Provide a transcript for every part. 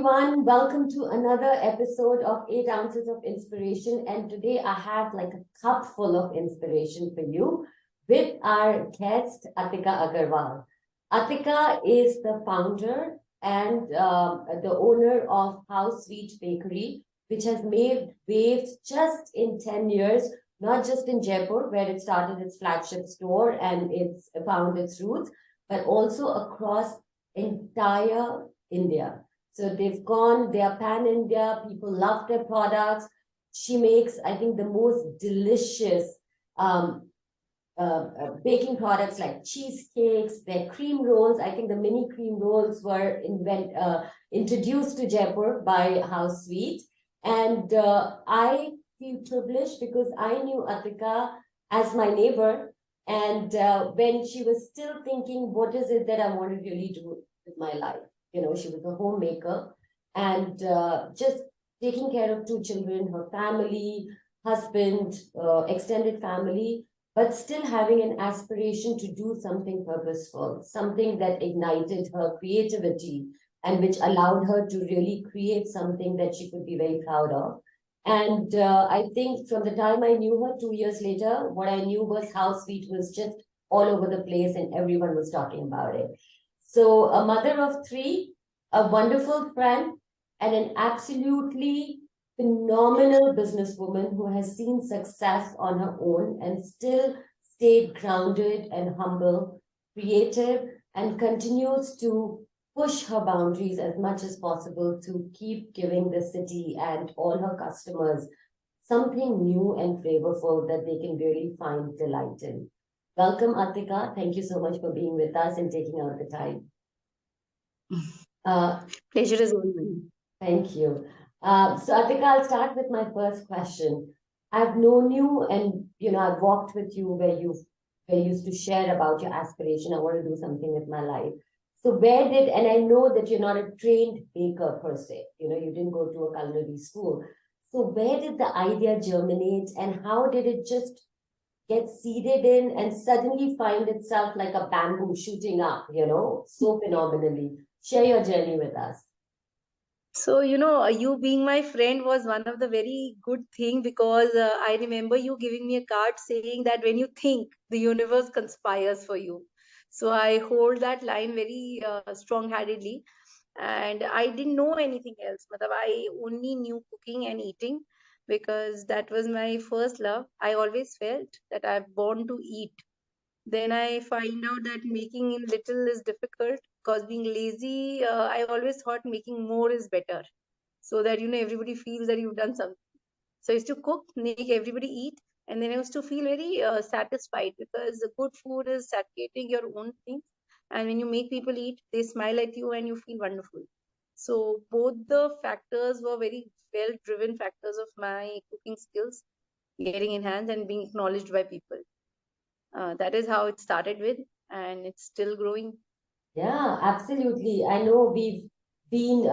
everyone. Welcome to another episode of 8 Ounces of Inspiration. And today I have like a cup full of inspiration for you with our guest, Atika Agarwal. Atika is the founder and the owner of House Sweet Bakery, which has made waves just in 10 years, not just in Jaipur, where it started its flagship store and it's found its roots, but also across entire India. So they are pan-India, people love their products. She makes, I think, the most delicious baking products like cheesecakes, their cream rolls. I think the mini cream rolls were introduced to Jaipur by House Sweet. And I feel privileged because I knew Atika as my neighbor. And when she was still thinking, what is it that I want to really do with my life? She was a homemaker and just taking care of 2 children, her family, husband, extended family, but still having an aspiration to do something purposeful, something that ignited her creativity and which allowed her to really create something that she could be very proud of. And I think from the time I knew her 2 years later, what I knew was how sweet was just all over the place and everyone was talking about it. So a mother of three, a wonderful friend, and an absolutely phenomenal businesswoman who has seen success on her own and still stayed grounded and humble, creative, and continues to push her boundaries as much as possible to keep giving the city and all her customers something new and flavorful that they can really find delight in. Welcome, Atika. Thank you so much for being with us and taking out the time. Pleasure is all mine. Thank you. So, Atika, I'll start with my first question. I've known you, and I've walked with you where you used to share about your aspiration. I want to do something with my life. So, and I know that you're not a trained baker per se. You didn't go to a culinary school. So, where did the idea germinate, and how did it just get seeded in and suddenly find itself like a bamboo shooting up, so phenomenally? Share your journey with us. So, you being my friend was one of the very good thing because I remember you giving me a card saying that when you think, the universe conspires for you. So I hold that line very strong-handedly, and I didn't know anything else. I only knew cooking and eating because that was my first love. I always felt that I'm born to eat. Then I find out that making in little is difficult because being lazy, I always thought making more is better so that everybody feels that you've done something. So I used to cook, make everybody eat, and then I used to feel very satisfied because the good food is satiating your own things, and when you make people eat, they smile at you and you feel wonderful. So both the factors were very well driven factors of my cooking skills getting enhanced and being acknowledged by people. That is how it started with, and it's still growing. Yeah, absolutely. I know we've been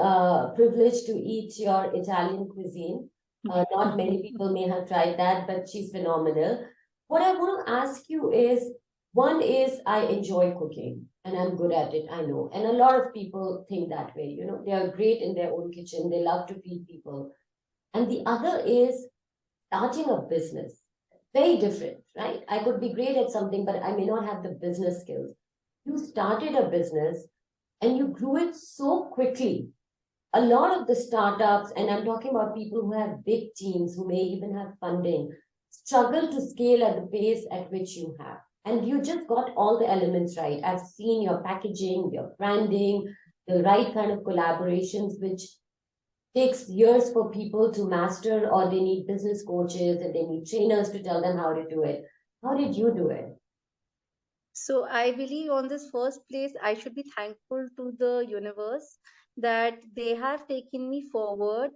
privileged to eat your Italian cuisine. Not many people may have tried that, but she's phenomenal. What I want to ask you is, one is I enjoy cooking and I'm good at it, I know. And a lot of people think that way, they are great in their own kitchen, they love to feed people. And the other is starting a business. Very different, right? I could be great at something, but I may not have the business skills. You started a business and you grew it so quickly. A lot of the startups, and I'm talking about people who have big teams, who may even have funding, struggle to scale at the pace at which you have. And you just got all the elements right. I've seen your packaging, your branding, the right kind of collaborations, which takes years for people to master, or they need business coaches and they need trainers to tell them how to do it. How did you do it? So I believe on this first place, I should be thankful to the universe that they have taken me forward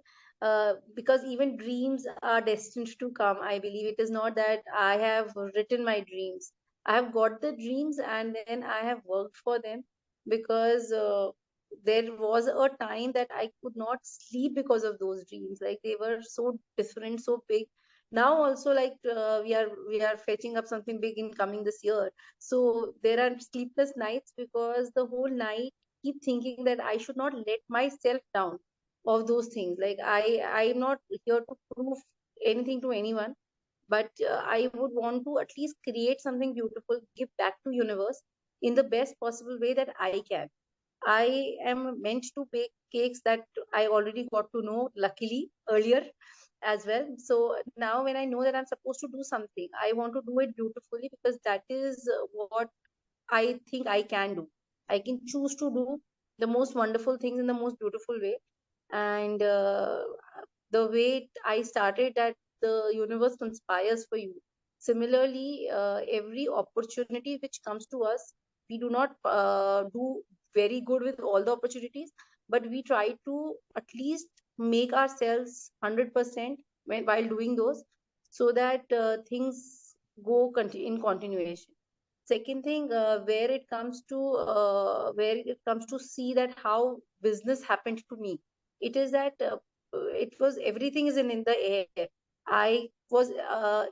because even dreams are destined to come. I believe it is not that I have written my dreams. I have got the dreams and then I have worked for them because there was a time that I could not sleep because of those dreams. Like they were so different, so big. Now also, like we are fetching up something big in coming this year, so there are sleepless nights because the whole night keep thinking that I should not let myself down. of those things. Like I'm not here to prove anything to anyone, but I would want to at least create something beautiful, give back to universe in the best possible way that I can. I am meant to bake cakes that I already got to know, luckily, earlier as well. So now, when I know that I'm supposed to do something, I want to do it beautifully, because that is what I think I can do. I can choose to do the most wonderful things in the most beautiful way. And the way I started, that the universe conspires for you. Similarly, every opportunity which comes to us, we do not do very good with all the opportunities, but we try to at least make ourselves 100% while doing those, so that things go in continuation. Second thing, where it comes to see that how business happened to me, it is that it was everything is in the air. I was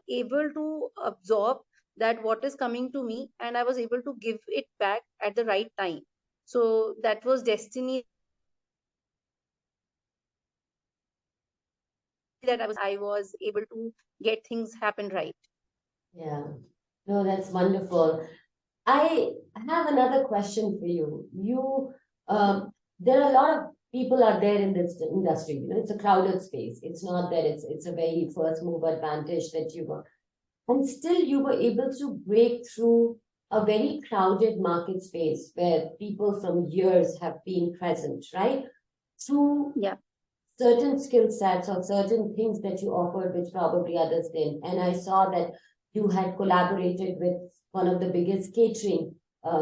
able to absorb that what is coming to me, and I was able to give it back at the right time. So that was destiny, that I was able to get things happen right. Yeah. No, that's wonderful. I have another question for you. There are a lot of people out there in this industry. You know, it's a crowded space. It's not that it's a very first mover advantage that you got, and still you were able to break through a very crowded market space where people from years have been present, right? Through Yeah. certain skill sets or certain things that you offered, which probably others didn't. And I saw that you had collaborated with one of the biggest catering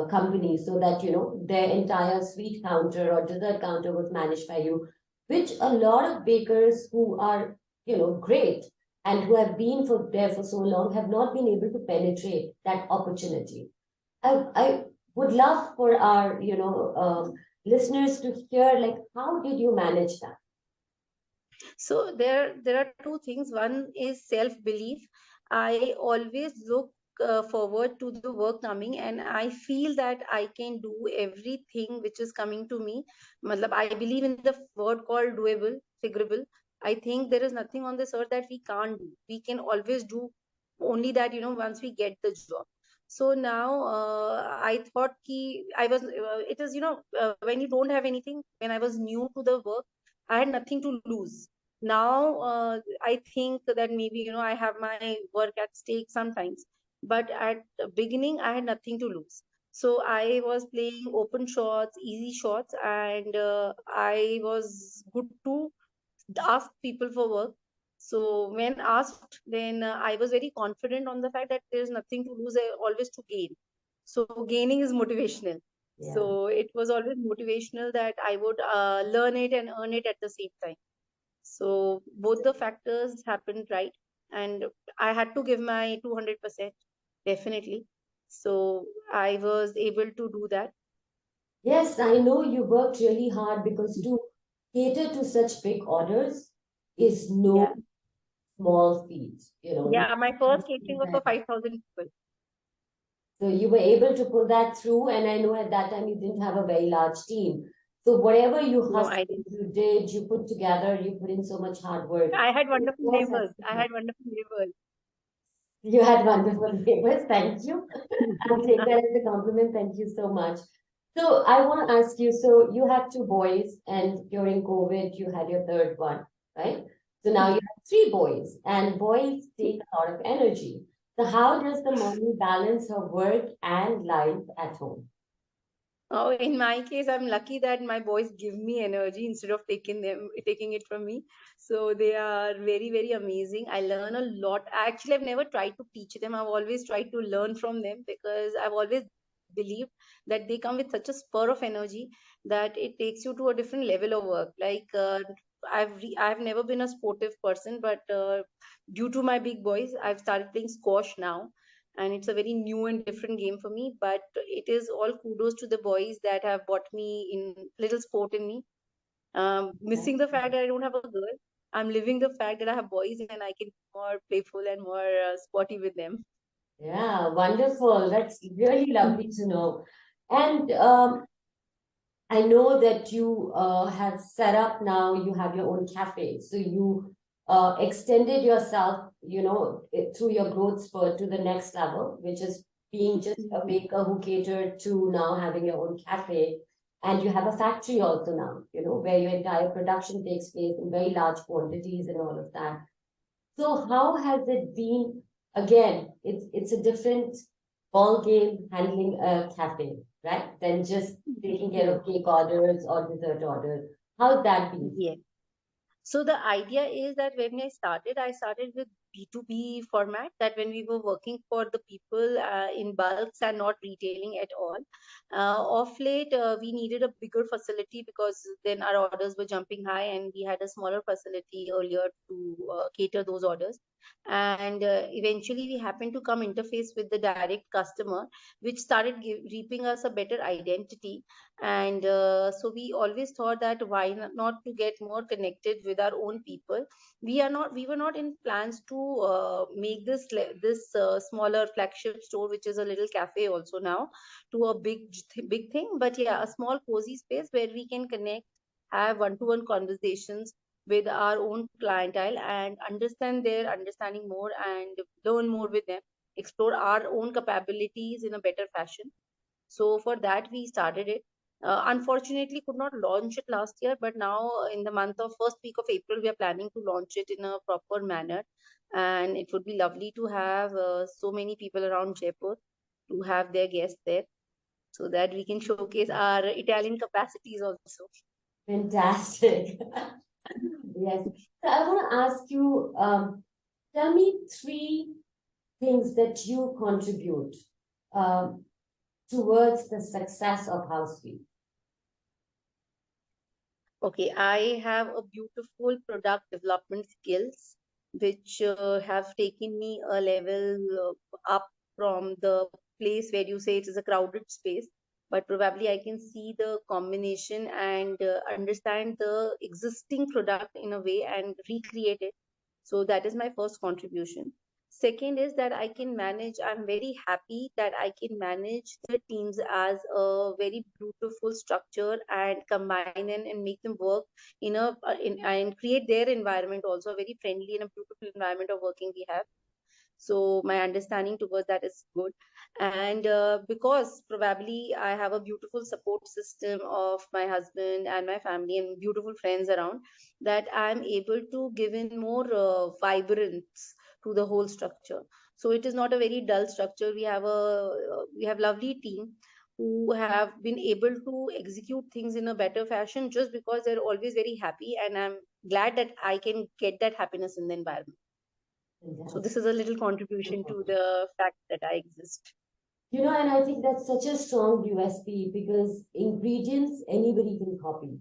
companies so that, you know, their entire sweet counter or dessert counter was managed by you, which a lot of bakers who are, you know, great and who have been there for so long have not been able to penetrate that opportunity. I would love for our, listeners to hear, like, how did you manage that? So there are two things. One is self belief. I always look forward to the work coming, and I feel that I can do everything which is coming to me. Matlab, I believe in the word called doable, figurable. I think there is nothing on this earth that we can't do. We can always do, only that, once we get the job. So now I thought I was it is, when you don't have anything. When I was new to the work, I had nothing to lose. Now I think that maybe, I have my work at stake sometimes, but at the beginning I had nothing to lose. So I was playing open shots, easy shots, and I was good to ask people for work. So when asked, then I was very confident on the fact that there is nothing to lose, always to gain. So gaining is motivational. Yeah. So it was always motivational that I would learn it and earn it at the same time. So both the factors happened right, and I had to give my 200%, definitely. So I was able to do that. Yes, I know you worked really hard because to cater to such big orders is no Yeah. small feat, you know. Yeah, my first catering was for 5,000 people. So you were able to pull that through, and I know at that time you didn't have a very large team. So whatever you No, I hustled, didn't. you did, you put together, you put in so much hard work. I had It wonderful was neighbors. I successful. had wonderful neighbors. You had wonderful neighbors. Thank you. I'll take that as a compliment. Thank you so much. So I want to ask you, so you had two boys and during COVID, you had your third one, right? So now you Yeah. have three boys and boys take a lot of energy. So how does the mommy balance her work and life at home? Oh, in my case, I'm lucky that my boys give me energy instead of taking it from me. So they are very, very amazing. I learn a lot. Actually, I've never tried to teach them. I've always tried to learn from them, because I've always believed that they come with such a spur of energy that it takes you to a different level of work. Like I've never been a sportive person, but due to my big boys, I've started playing squash now, and it's a very new and different game for me. But it is all kudos to the boys that have bought me in little sport in me. Missing the fact that I don't have a girl, I'm living the fact that I have boys and I can be more playful and more sporty with them. Yeah, wonderful. That's really lovely to know. And I know that you have set up now, you have your own cafe. So you extended yourself, through your growth spurt to the next level, which is being just a baker who catered to now having your own cafe. And you have a factory also now, where your entire production takes place in very large quantities and all of that. So how has it been? Again, it's a different ball game handling a cafe, right? Than just taking care of cake orders or dessert orders. How's that been? Yes. So the idea is that when I started with B2B format, that when we were working for the people in bulks and not retailing at all. Of late, we needed a bigger facility because then our orders were jumping high and we had a smaller facility earlier to cater those orders. And eventually we happened to come interface with the direct customer, which started reaping us a better identity. And so we always thought that why not to get more connected with our own people. We were not in plans to make this smaller flagship store, which is a little cafe also now, to a big thing. But yeah, a small cozy space where we can connect, have one-to-one conversations with our own clientele and understand their understanding more and learn more with them, explore our own capabilities in a better fashion. So for that we started it. Unfortunately, could not launch it last year, but now in the month of first week of April, we are planning to launch it in a proper manner, and it would be lovely to have so many people around Jaipur to have their guests there, so that we can showcase our Italian capacities also. Fantastic. Yes. So I want to ask you, tell me three things that you contribute um, towards the success of House Sweet. Okay, I have a beautiful product development skills, which have taken me a level up from the place where you say it is a crowded space. But probably I can see the combination and understand the existing product in a way and recreate it. So that is my first contribution. Second is that I can manage, I'm very happy that I can manage the teams as a very beautiful structure and combine and make them work and create their environment also a very friendly and a beautiful environment of working we have. So my understanding towards that is good. And because probably I have a beautiful support system of my husband and my family and beautiful friends around, that I'm able to give in more vibrance to the whole structure. So it is not a very dull structure. We have lovely team who have been able to execute things in a better fashion just because they're always very happy, and I'm glad that I can get that happiness in the environment. So Fantastic. this is a little contribution to the fact that I exist. And I think that's such a strong USP because ingredients anybody can copy,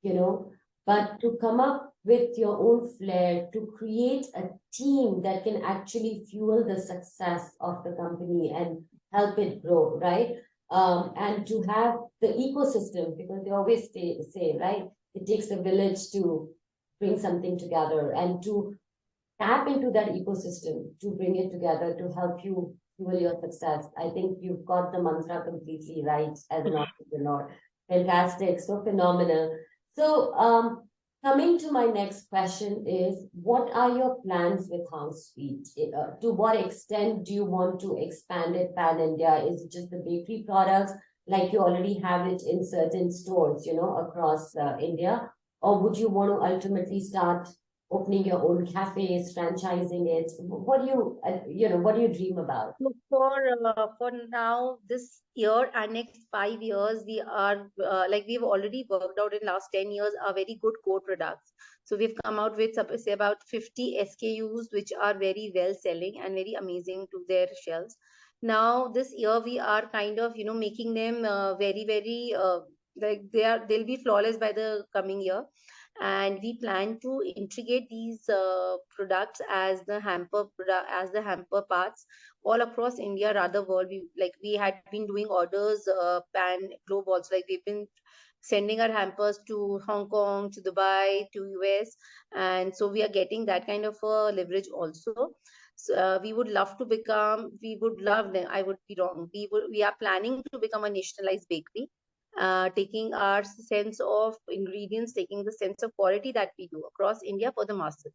you know, but to come up with your own flair, to create a team that can actually fuel the success of the company and help it grow, right? And to have the ecosystem, because they always say, right, it takes a village to bring something together and to tap into that ecosystem to bring it together to help you fuel your success. I think you've got the mantra completely right as an entrepreneur. Fantastic, so phenomenal. So, coming to my next question is, what are your plans with House Sweet? To what extent do you want to expand it pan India? Is it just the bakery products, like you already have it in certain stores, across India? Or would you want to ultimately start opening your own cafes, franchising it? What do what do you dream about? So for now, this year and next 5 years, we are like we've already worked out in last 10 years are very good core products. So we've come out with say about 50 SKUs, which are very well selling and very amazing to their shelves. Now this year we are kind of making them very like they'll be flawless by the coming year, and we plan to integrate these products as the hamper parts all across India, rather world. We had been doing orders pan globe also. Like we've been sending our hampers to Hong Kong, to Dubai, to US, and so we are getting that kind of leverage also. So, we would love to become. We would love. I would be wrong. We are planning to become a nationalized bakery, taking our sense of ingredients, taking the sense of quality that we do across India for the masses.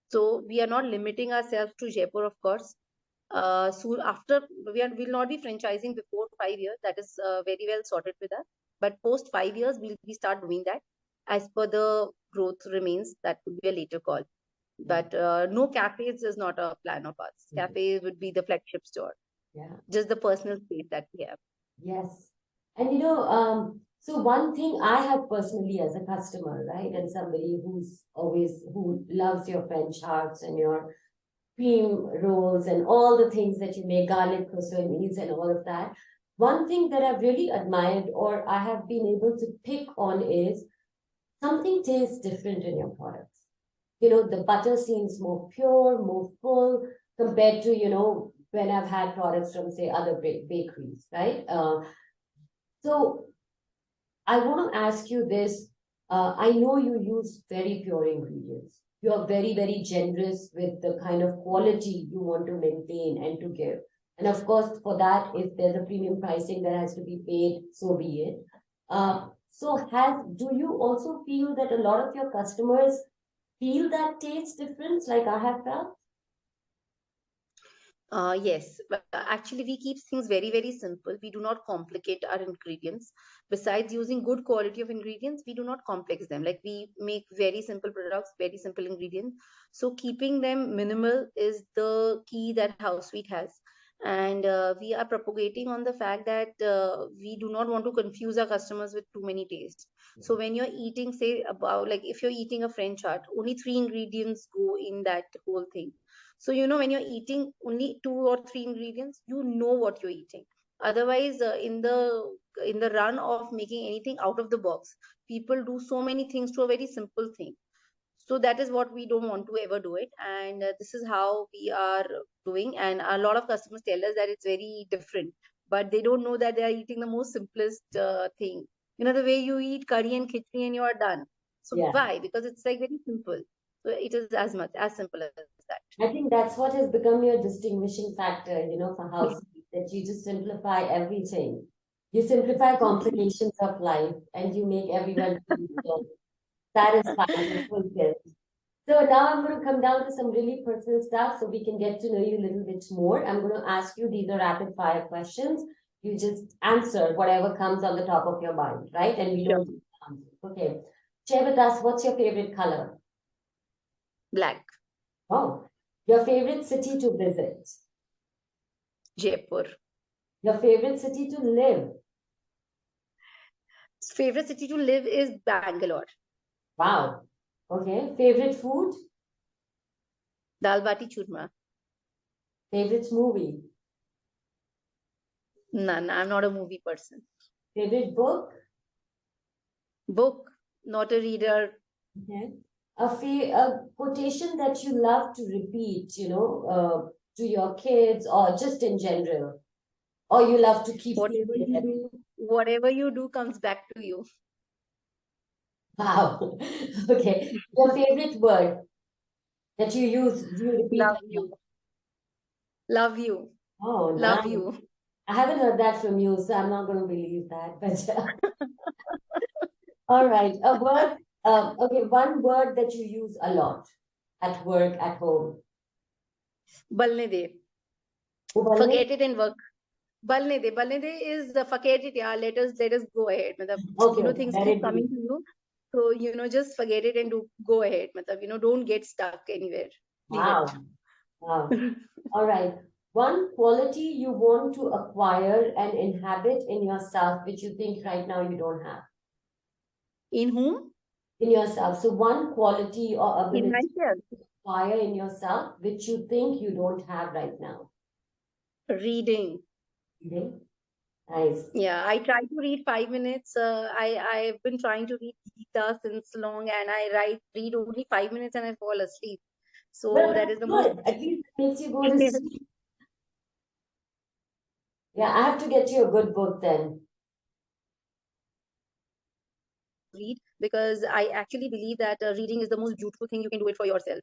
So we are not limiting ourselves to Jaipur, of course. So after will not be franchising before 5 years. That is very well sorted with us. But post 5 years, we start doing that as per the growth remains. That would be a later call. But no cafes is not a plan of ours. Cafes would be the flagship store. Yeah. Just the personal space that we have. Yes. And so one thing I have personally as a customer, right, and somebody who loves your French hearts and your cream rolls and all the things that you make, garlic croissants and all of that. One thing that I've really admired or I have been able to pick on is something tastes different in your products. The butter seems more pure, more full compared to, when I've had products from, say, other bakeries, right? So I want to ask you this. I know you use very pure ingredients. You are very, very generous with the kind of quality you want to maintain and to give. And of course, for that, if there's a premium pricing that has to be paid, so be it. Do you also feel that a lot of your customers feel that taste difference like I have felt? Yes, but actually we keep things very, very simple. We do not complicate our ingredients. Besides using good quality of ingredients, we do not complex them. Like we make very simple products, very simple ingredients. So keeping them minimal is the key that House Sweet has. And we are propagating on the fact that we do not want to confuse our customers with too many tastes. So when you're eating, say about like if you're eating a French art, only 3 ingredients go in that whole thing. So, when you're eating only 2 or 3 ingredients, you know what you're eating. Otherwise, in the run of making anything out of the box, people do so many things to a very simple thing. So that is what we don't want to ever do it. And this is how we are doing. And a lot of customers tell us that it's very different, but they don't know that they are eating the most simplest thing. The way you eat curry and khichdi and you are done. So Yeah. why? Because it's like very simple. So it is as simple as that. I think that's what has become your distinguishing factor, for House Sweet, that you just simplify everything. You simplify complications of life and you make everyone feel satisfied and fulfilled. So now I'm going to come down to some really personal stuff so we can get to know you a little bit more. I'm going to ask you, these are rapid fire questions. You just answer whatever comes on the top of your mind, right? And we don't answer. Okay. Share with us, what's your favorite color? Black. Oh, your favorite city to visit? Jaipur. Your favorite city to live? Favorite city to live is Bangalore. Wow. Okay. Favorite food? Dal bati churma. Favorite movie? None. I'm not a movie person. Favorite book? Book. Not a reader. Okay. A quotation that you love to repeat, to your kids or just in general, or you love to keep Whatever you do comes back to you. Wow. Okay. Your favorite word that you use, you repeat? Love you. Love you. Oh, Love nice. you. I haven't heard that from you, so I'm not going to believe that. But all right, a word. Okay, one word that you use a lot at work, at home. Balne de. Ubalne? Forget it and work. Balne de. Balne de is forget it. Yeah, let us go ahead. Okay, Things let keep it coming be. to you. So, just forget it and go ahead. Don't get stuck anywhere. Leave it. Wow. Wow. All right. One quality you want to acquire and inhabit in yourself, which you think right now you don't have. In whom? In yourself. So one quality or In ability myself. to acquire in yourself, which you think you don't have right now. Reading. Reading. Nice. Yeah, I try to read 5 minutes. I've been trying to read Gita since long, and I read only 5 minutes and I fall asleep. So Well, that that's is the most. good. At least it makes you go to sleep. Yeah, I have to get you a good book then. Read, because I actually believe that reading is the most beautiful thing you can do it for yourself.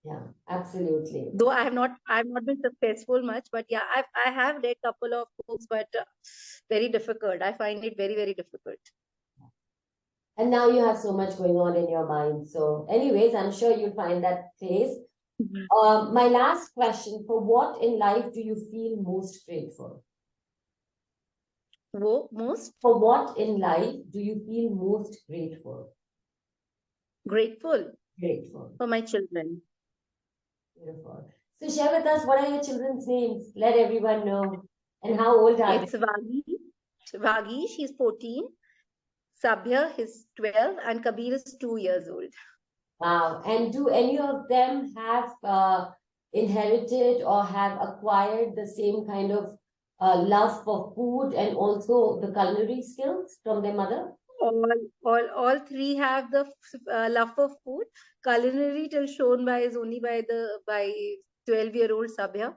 Yeah, absolutely. Though I have not been successful much, but yeah, I have read couple of books, but very difficult. I find it very, very difficult. And now you have so much going on in your mind. So, anyways, I'm sure you'll find that place. My last question, for what in life do you feel most grateful? Most For what in life do you feel most grateful? grateful Grateful. for my children. Beautiful. So share with us, what are your children's names? Let everyone know. And how old are they? It's Vagi, she's 14. Sabya, he's 12, and Kabir is 2 years old. Wow. And do any of them have inherited or have acquired the same kind of love for food and also the culinary skills from their mother? All three have the love for food. Culinary till shown by is only by 12-year-old Sabya.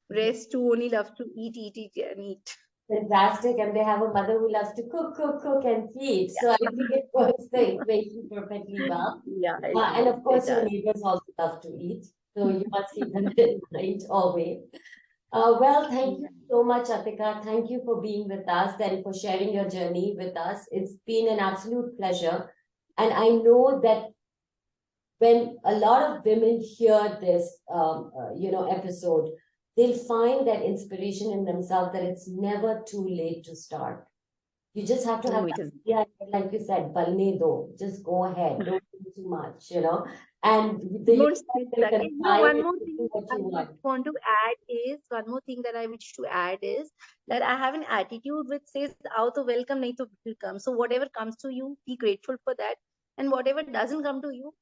Rest two only love to eat, and eat. Fantastic. And they have a mother who loves to cook, and feed. So I think it works the equation perfectly well. Yeah, And of it course, your does. neighbors also love to eat. So you must keep that in mind always. Well, thank you so much, Atika. Thank you for being with us and for sharing your journey with us. It's been an absolute pleasure. And I know that when a lot of women hear this, episode, they'll find that inspiration in themselves that it's never too late to start. You just have to No, have it that is. idea, like you said, balne do. Just go ahead. Don't do too much. And the Don't universe sit will stuck. And no, conspire one to more do thing what I you would want. want to add is one more thing that I wish to add is that I have an attitude which says, "Aao to welcome, nahi to will come." So whatever comes to you, be grateful for that, and whatever doesn't come to you,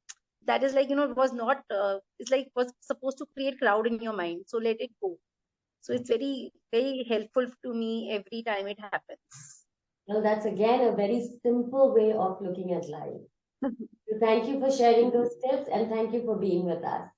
that is like was not. It's like was supposed to create crowd in your mind. So let it go. So it's very, very helpful to me every time it happens. Well, that's again a very simple way of looking at life. So thank you for sharing those tips and thank you for being with us.